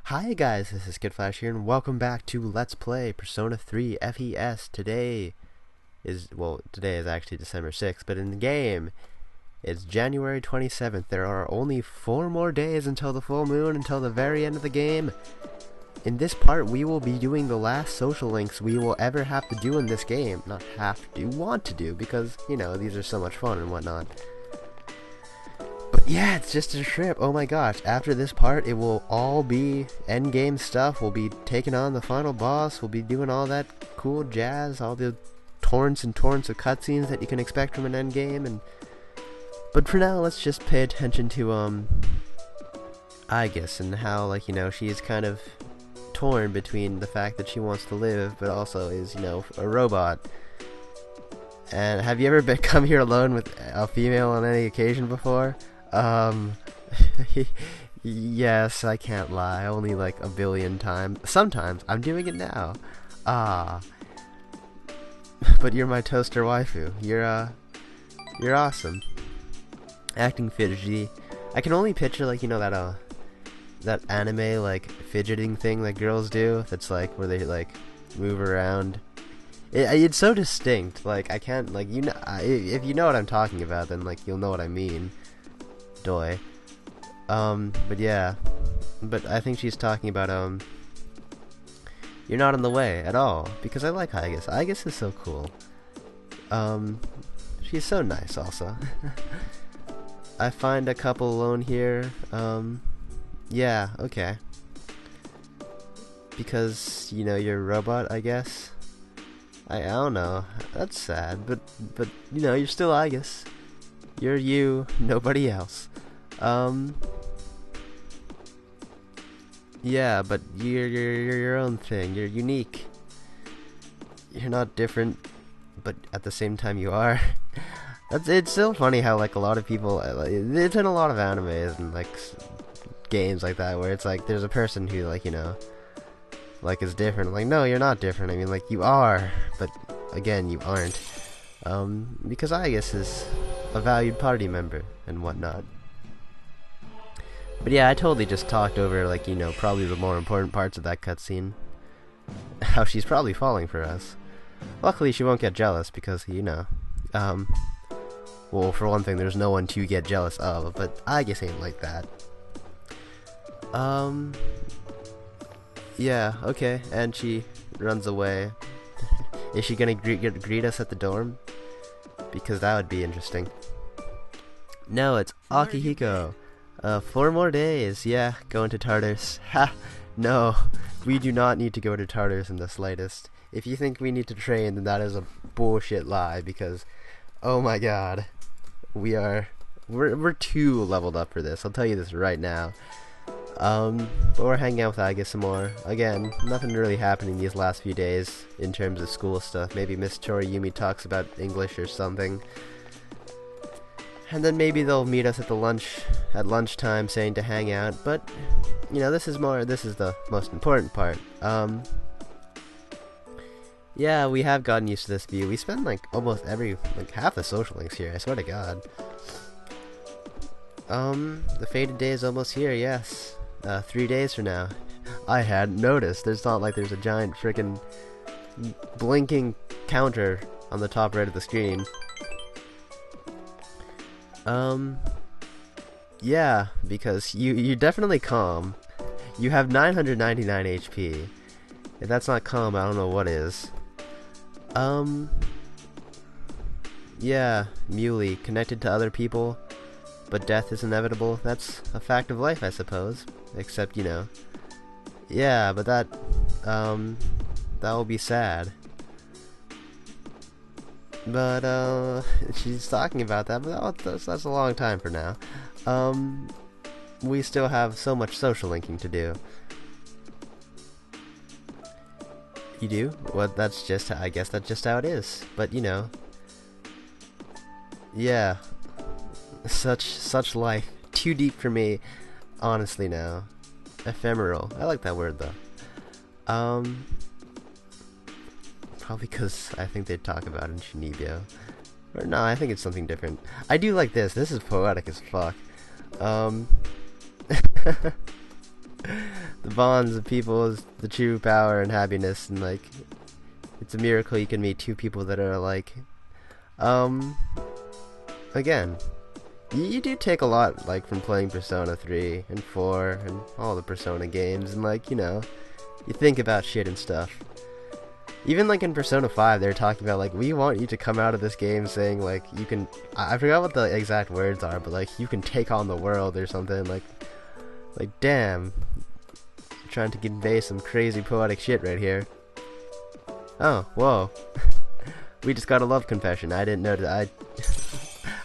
Hi guys, this is skittflash here, and welcome back to Let's Play Persona 3 FES. Today is actually December 6th, but in the game, it's January 27th. There are only 4 more days until the full moon, until the very end of the game. In this part, we will be doing the last social links we will ever have to do in this game. Not have to, want to do, because, you know, these are so much fun and whatnot. But yeah, it's just a trip. Oh my gosh, after this part, it will all be endgame stuff. We'll be taking on the final boss. We'll be doing all that cool jazz, all the torrents and torrents of cutscenes that you can expect from an endgame. But for now, let's just pay attention to, Aigis and how, like, you know, she's kind of torn between the fact that she wants to live, but also is, you know, a robot. And have you ever come here alone with a female on any occasion before? Yes, I can't lie, only like a billion times. Sometimes, I'm doing it now. But you're my toaster waifu. You're awesome. Acting fidgety. I can only picture, like, you know, that anime, like, fidgeting thing that girls do, that's like, where they, like, move around. It's so distinct, like, I can't, like, you know, if you know what I'm talking about, then, like, you'll know what I mean. Doy. But yeah. But I think she's talking about, you're not in the way at all, because I like Aigis. Aigis is so cool. She's so nice, also. I find a couple alone here, yeah, okay. Because, you know, you're a robot, I guess. I don't know. That's sad, but you know, you're still Aigis. You're you, nobody else. Yeah, but you're your own thing. You're unique. You're not different, but at the same time you are. It's still funny how, like, a lot of people, it's in a lot of animes and, like, games like that, where it's like there's a person who, like, you know, like, is different. Like, no, you're not different. I mean, like, you are, but again, you aren't. Because Aigis is a valued party member and whatnot. But yeah, I totally just talked over, like, you know, probably the more important parts of that cutscene. How she's probably falling for us. Luckily, she won't get jealous because, you know, well, for one thing, there's no one to get jealous of, but Aigis ain't like that. Yeah, okay, and she runs away. Is she gonna greet us at the dorm? Because that would be interesting. No, it's Akihiko. 4 more days. Yeah, going to Tartarus. Ha! No, we do not need to go to Tartarus in the slightest. If you think we need to train, then that is a bullshit lie, because, oh my god, we're too leveled up for this. I'll tell you this right now. But we're hanging out with Aigis some more. Again, nothing really happening these last few days in terms of school stuff. Maybe Miss Toriyumi talks about English or something. And then maybe they'll meet us at lunchtime saying to hang out, but, you know, this is the most important part. Yeah, we have gotten used to this view. We spend, like, almost half the social links here, I swear to god. The fated day is almost here, yes. 3 days from now. I hadn't noticed. There's not like there's a giant frickin' blinking counter on the top right of the screen. Yeah, because you're definitely calm. You have 999 HP. If that's not calm, I don't know what is. Yeah, Muley, connected to other people, but death is inevitable. That's a fact of life, I suppose. Except, you know, yeah, but that will be sad. But, she's talking about that, but that's a long time for now. We still have so much social linking to do. You do? Well, I guess that's just how it is. But, you know, yeah, such life. Too deep for me, honestly now. Ephemeral. I like that word, though. Probably because I think they talk about it in Shinibyo. Or no, I think it's something different. I do like this. This is poetic as fuck. The bonds of people is the true power and happiness, and like, it's a miracle you can meet two people that are alike. Again, you do take a lot, like, from playing Persona 3 and 4 and all the Persona games, and like, you know, you think about shit and stuff. Even like in Persona 5, they're talking about like, we want you to come out of this game saying like, you can, I forgot what the exact words are, but like, you can take on the world or something. Like damn, trying to convey some crazy poetic shit right here. Oh, whoa. We just got a love confession. I didn't know that.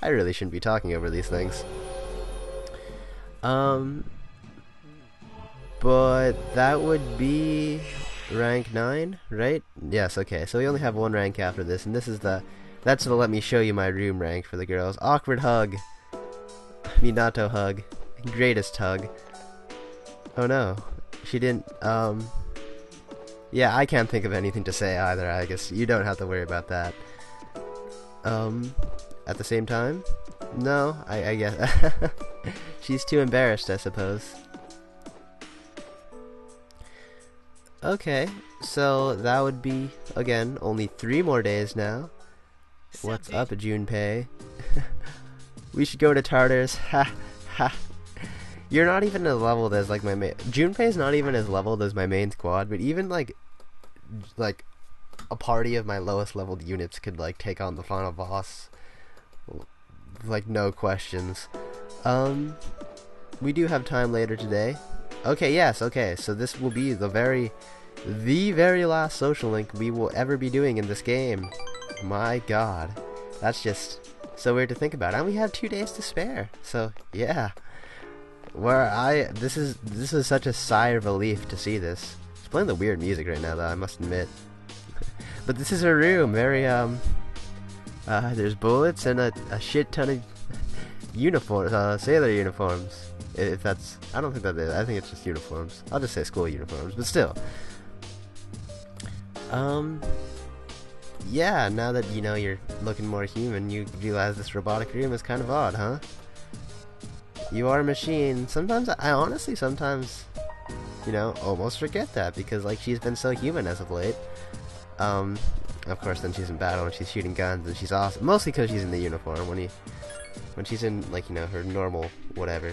I really shouldn't be talking over these things. But that would be rank 9, right? Yes, okay. So we only have one rank after this, and this is that's to let me show you my room rank for the girls. Awkward hug. Minato hug. Greatest hug. Oh no. She didn't, yeah, I can't think of anything to say either, I guess. You don't have to worry about that. At the same time? No, I guess. She's too embarrassed, I suppose. Okay, so that would be, again, only 3 more days now. What's up, Junpei? We should go to Tartarus. Ha ha. You're not even as leveled as like my main. Junpei's not even as leveled as my main squad, but even like a party of my lowest leveled units could like take on the final boss, like no questions. We do have time later today. Okay, yes, okay. So this will be the very last social link we will ever be doing in this game. My God, that's just so weird to think about. And we have 2 days to spare. So yeah. This is such a sigh of relief to see this. It's playing the weird music right now, though, I must admit. But this is her room, very there's bullets and a shit ton of uniforms, sailor uniforms. If that's, I don't think that is. I think it's just uniforms. I'll just say school uniforms, but still. Yeah. Now that you know you're looking more human, you realize this robotic room is kind of odd, huh? You are a machine. Sometimes, I honestly sometimes, you know, almost forget that because, like, she's been so human as of late. Of course, then she's in battle and she's shooting guns and she's awesome. Mostly because she's in the uniform. When she's in, like, you know, her normal whatever.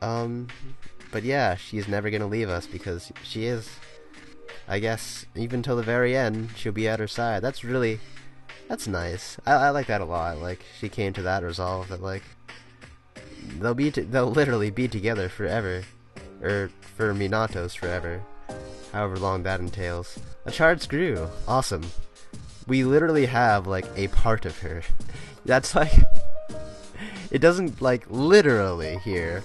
But yeah, she's never gonna leave us because she is, I guess, even till the very end, she'll be at her side. That's nice. I like that a lot. Like, she came to that resolve that, like, they'll literally be together forever, or for Minato's forever, however long that entails. A charred screw, awesome. We literally have like a part of her. That's like, it doesn't like literally here.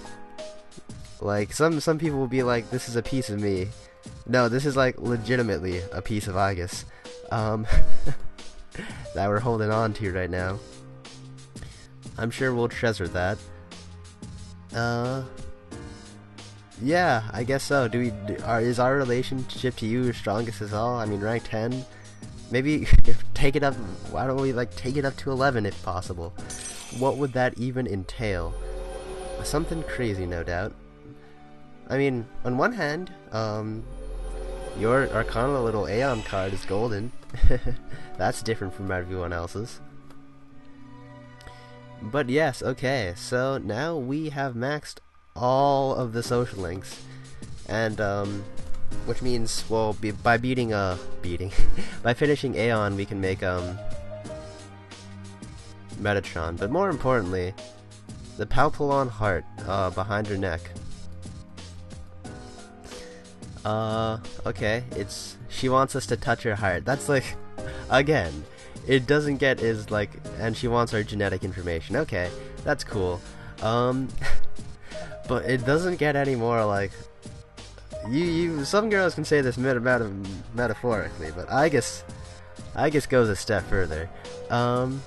Like some people will be like, this is a piece of me. No, this is like legitimately a piece of Aegis, that we're holding on to right now. I'm sure we'll treasure that. Yeah, I guess so. Is our relationship to you strongest as all? I mean, rank 10? Maybe take it up, why don't we like take it up to 11 if possible? What would that even entail? Something crazy, no doubt. I mean, on one hand, your Arcana little Aeon card is golden. That's different from everyone else's. But yes, okay, so now we have maxed all of the social links, and which means, well, by by finishing Aeon, we can make Metatron. But more importantly, the Palpalon heart behind her neck. Okay, she wants us to touch her heart. That's like, again, it doesn't get is like, and she wants our genetic information. Okay, that's cool. But it doesn't get any more like, some girls can say this metaphorically, but I guess goes a step further. And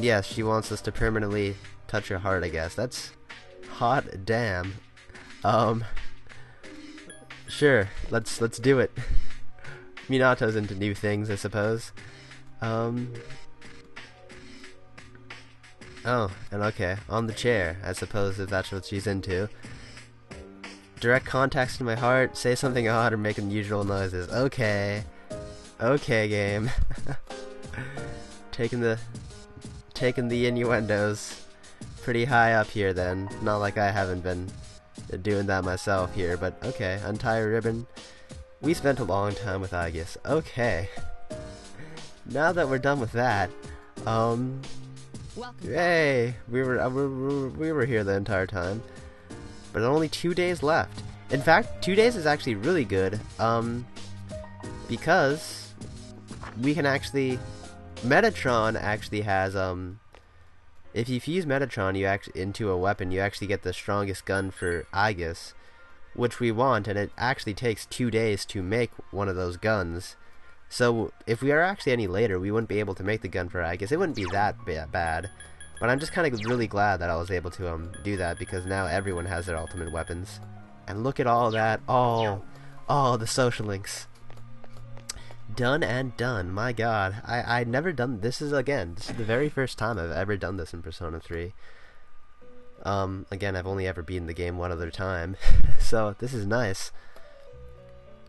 yes, she wants us to permanently touch her heart, I guess. That's hot damn. Sure, let's do it. Minato's into new things, I suppose. Oh, and okay, on the chair, I suppose, if that's what she's into. direct contacts to my heart, say something odd, or make unusual noises. Okay. Okay, game. taking the innuendos pretty high up here then. Not like I haven't been doing that myself here, but okay. Untie a ribbon. We spent a long time with Aegis. Okay. Now that we're done with that, yay! We were here the entire time. But only 2 days left. In fact, 2 days is actually really good, because we can actually, Metatron actually has, if you fuse Metatron into a weapon, you actually get the strongest gun for Aegis, which we want, and it actually takes 2 days to make one of those guns. So if we are actually any later, we wouldn't be able to make the gun for Aegis. It wouldn't be that bad. But I'm just kind of really glad that I was able to do that, because now everyone has their ultimate weapons. And look at all that, all the social links. Done and done, my god. I'd never done, this is the very first time I've ever done this in Persona 3. Again, I've only ever beaten the game one other time, so this is nice.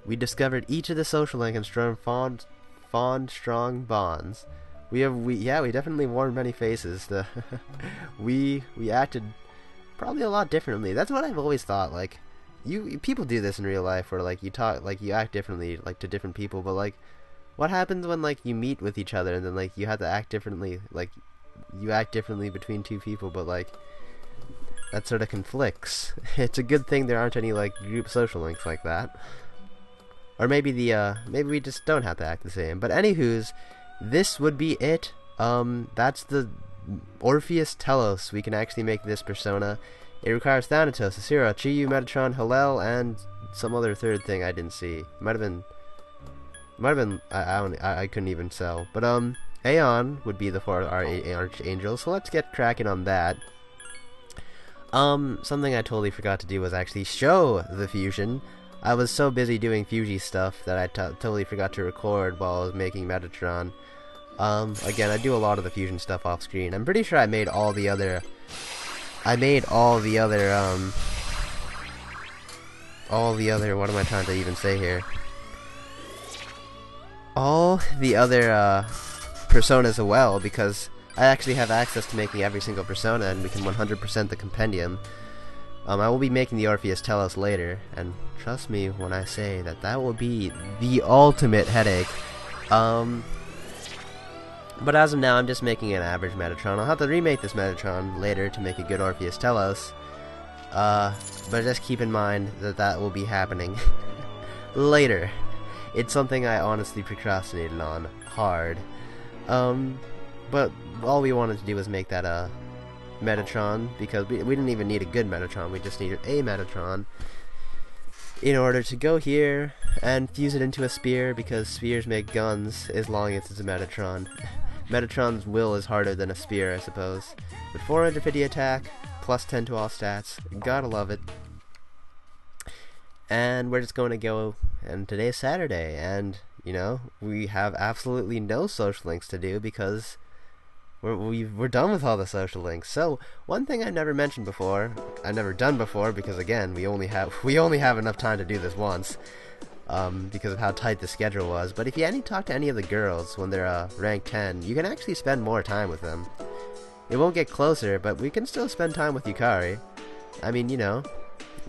We discovered each of the social link and fond strong bonds. We definitely wore many faces. We acted probably a lot differently. That's what I've always thought. Like, people do this in real life, where like you act differently, like, to different people. But like, what happens when like you meet with each other and then like you have to act differently? Like, you act differently between two people, but like that sort of conflicts. It's a good thing there aren't any like group social links like that. Or maybe maybe we just don't have to act the same. But anywho's, this would be it. That's the Orpheus Telos. We can actually make this persona. It requires Thanatos, Asura, Chiyu, Metatron, Hallel, and some other third thing I didn't see. Might have been I couldn't even tell. But Aeon would be the fourth archangel. So let's get cracking on that. Something I totally forgot to do was actually show the fusion. I was so busy doing Fuji stuff that I totally forgot to record while I was making Metatron. Again, I do a lot of the fusion stuff off screen. I'm pretty sure I made all the other what am I trying to even say here? All the other personas as well, because I actually have access to making every single persona, and we can 100% the compendium. I will be making the Orpheus Telos later, and trust me when I say that that will be the ultimate headache. But as of now, I'm just making an average Metatron. I'll have to remake this Metatron later to make a good Orpheus Telos. But just keep in mind that that will be happening later. It's something I honestly procrastinated on hard. But all we wanted to do was make that Metatron, because we didn't even need a good Metatron, we just needed a Metatron in order to go here and fuse it into a spear, because spears make guns as long as it's a Metatron. Metatron's will is harder than a spear, I suppose. With 450 attack, plus 10 to all stats, gotta love it. And we're just going to go, and today's Saturday, and, you know, we have absolutely no social links to do, because we're done with all the social links. So one thing I've never mentioned before, I've never done before, because again we only have enough time to do this once, because of how tight the schedule was. But if you talk to any of the girls when they're rank 10, you can actually spend more time with them. It won't get closer, but we can still spend time with Yukari. I mean, you know,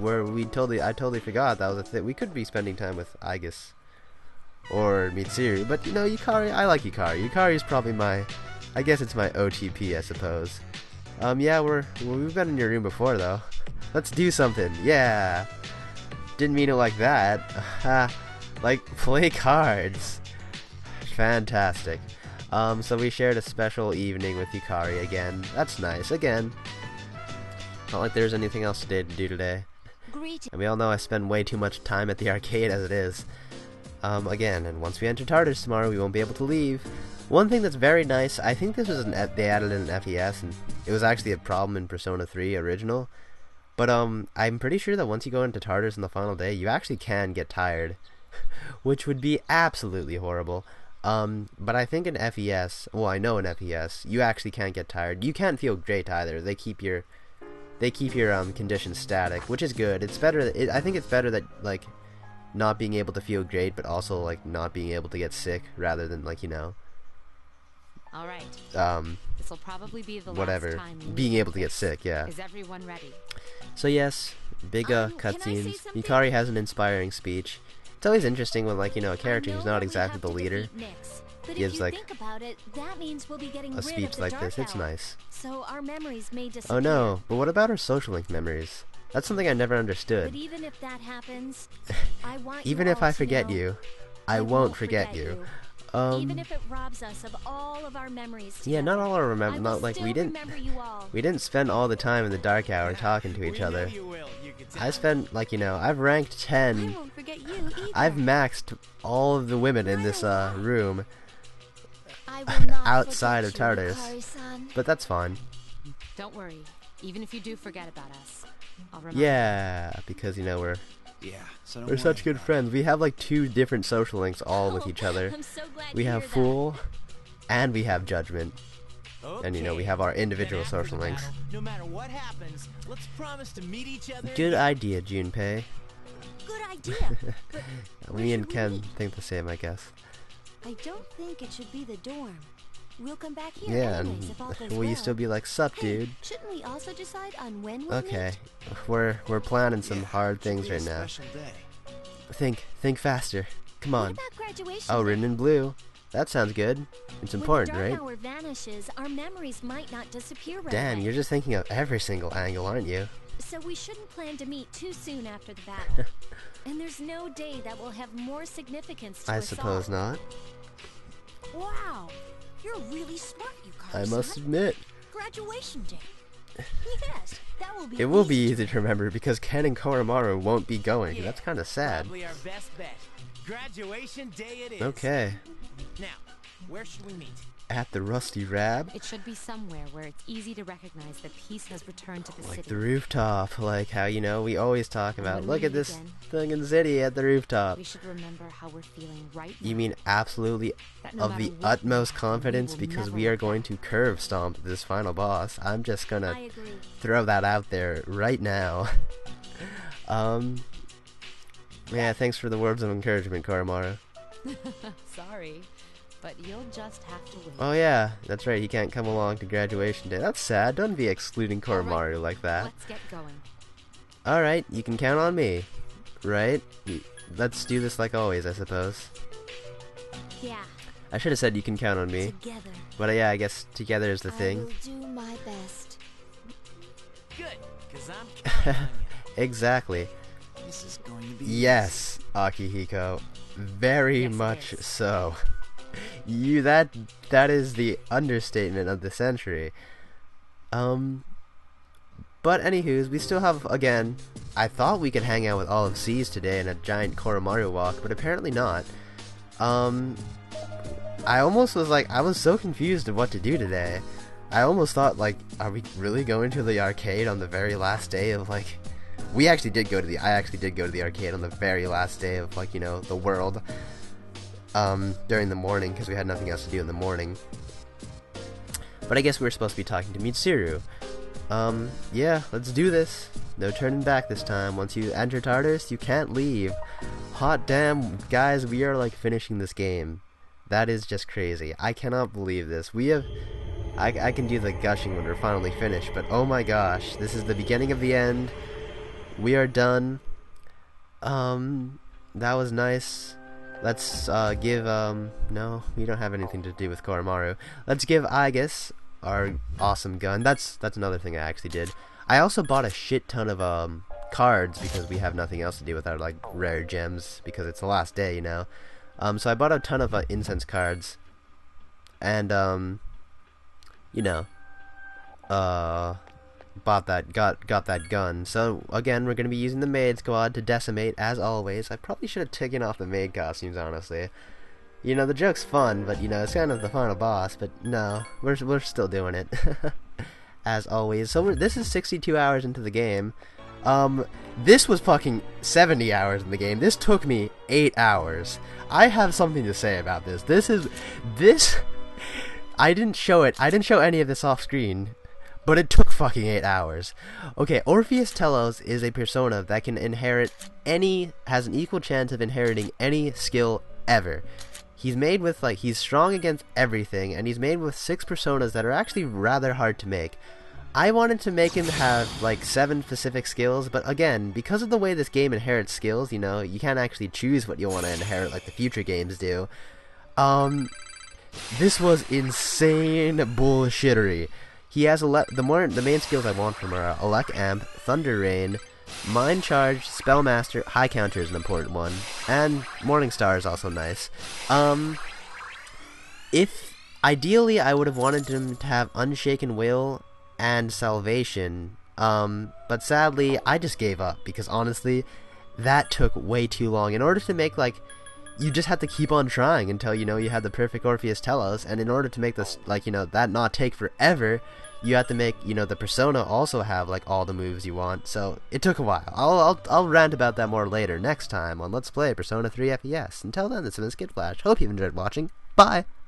I totally forgot that was a thing. We could be spending time with Aegis or Mitsuru, but you know, Yukari, I like Yukari. Yukari's probably I guess it's my OTP, I suppose. Yeah, we've been in your room before, though. Let's do something. Yeah. Didn't mean it like that. Like, play cards. Fantastic. So we shared a special evening with Yukari again. That's nice. Again. Not like there's anything else to do today. And we all know I spend way too much time at the arcade as it is. Again, and once we enter Tartarus tomorrow, we won't be able to leave. One thing that's very nice, I think this was they added in an FES, and it was actually a problem in Persona 3 original. But I'm pretty sure that once you go into Tartarus on the final day, you actually can get tired, which would be absolutely horrible. But I think in FES, well, I know in FES, you actually can't get tired. You can't feel great either. They keep your they keep your conditions static, which is good. It's better. I think it's better that like not being able to feel great, but also like not being able to get sick, rather than like All right. This will probably be the whatever last time being able to get sick. Yeah. Is everyone ready? So yes, big cutscenes. Yukari has an inspiring speech. It's always interesting when like a character who's not exactly the leader gives like a speech like this. It's nice. So our memories may disappear. Oh no, but what about our social link memories? That's something I never understood. But even if that happens, I want even you if all I to forget know you, I won't forget you. Even if it robs us of all of our memories together, yeah, not all our I not will like still we didn't remember you all. we didn't spend all the time in the dark hour talking to each other. I spent like I've ranked 10. I won't forget you either. I've maxed all of the women in this room I will not outside of forget you, Tartarus, Yukari-san. but that's fine. Don't worry. Even if you do forget about us, I'll remember. Yeah, because we're so we're such good friends. We have like 2 different social links all with each other. I'm so glad We to have hear Fool, and we have Judgment, and we have our individual Then after social the links. battle, no matter what happens, let's promise to meet each other. Good idea, Junpei. that. Good idea. But Me and should we Ken meet? think the same, I guess. I don't think it should be the dorm. We'll come back here Yeah, anyways and if all goes will well. you still be like, sup, Hey, dude? shouldn't we also decide on when we'll Okay, meet? we're planning some Yeah, hard should things be a right now. special day. Think faster. Come What on. about graduation? Oh, day? written in blue. That sounds good. It's important, when the right? dark hour vanishes, our memories might not disappear right Damn, away. you're just thinking of every single angle, aren't you? So we shouldn't plan to meet too soon after the battle. And there's no day that will have more significance to I us suppose all. not. Wow, you're really smart, Yukari. I must admit, Graduation day. Yes, that will be. it will be easy to remember because Ken and Koromaru won't be going. That's kind of sad. Probably our best bet. Graduation day it is. Okay, Now, where should we meet? at the Rusty Rab, It should be somewhere where it's easy to recognize that peace has returned to the like city. the rooftop, like how we always talk about. when Look we at meet this again, thing in the city at the rooftop. We should remember how we're feeling right now. You mean absolutely That no of the matter what utmost happens, confidence we will because never we are look going back. to curve stomp this final boss. I'm just gonna I agree. throw that out there right now. Yeah, thanks for the words of encouragement, Koromaru. Sorry, but you'll just have to wait. Oh yeah, that's right, he can't come along to graduation day. That's sad, don't be excluding All right, Koromaru like that. Let's get going. Alright, you can count on me. Right? Let's do this like always, I suppose. Yeah, I should have said you can count on me. together. But yeah, I guess together is the I thing. will do my best. Good, because I'm counting on you. Exactly. This is going to be Yes, Akihiko. Very Yes, it much is. so. That is the understatement of the century. But anywho's, we still have, again, I thought we could hang out with all of C's today in a giant Koromaru walk, but apparently not. I almost was like, I was so confused of what to do today. I almost thought, like, are we really going to the arcade on the very last day of, like... I actually did go to the arcade on the very last day of, like, the world. During the morning, because we had nothing else to do in the morning. But I guess we were supposed to be talking to Mitsuru. Yeah, let's do this. No turning back this time. Once you enter Tartarus, you can't leave. Hot damn, guys, we are, like, finishing this game. That is just crazy. I cannot believe this. We have... I can do the gushing when we're finally finished, but oh my gosh, this is the beginning of the end. We are done. That was nice. Let's give no, we don't have anything to do with Koromaru. Let's give Aigis our awesome gun. That's another thing I actually did. I also bought a shit ton of cards because we have nothing else to do with our like rare gems because it's the last day, so I bought a ton of incense cards and got that gun. So again, we're gonna be using the maid squad to decimate as always. I probably should have taken off the maid costumes, honestly. The joke's fun, but it's kind of the final boss. But no, we're still doing it as always. So this is 62 hours into the game. This was fucking 70 hours in the game. This took me 8 hours. I have something to say about this. This I didn't show it. I didn't show any of this off screen. But it took fucking 8 hours. Okay, Orpheus Telos is a persona that can inherit has an equal chance of inheriting any skill ever. He's made with, like, he's strong against everything, and he's made with 6 personas that are actually rather hard to make. I wanted to make him have, like, 7 specific skills, but again, because of the way this game inherits skills, you know, you can't actually choose what you want to inherit like the future games do. This was insane bullshittery. He has the main skills I want from are Elect Amp, Thunder Rain, Mind Charge, Spellmaster, High Counter is an important one, and Morning Star is also nice. If ideally I would have wanted him to have Unshaken Will and Salvation, but sadly I just gave up because honestly that took way too long. In order to make, like, you just have to keep on trying until you know you have the perfect Orpheus Telos, and in order to make this, like, you know, that not take forever, you have to make, you know, the persona also have, like, all the moves you want. So it took a while. I'll rant about that more later next time on Let's Play Persona 3 FES. Until then, this has been skittflash. Hope you've enjoyed watching. Bye.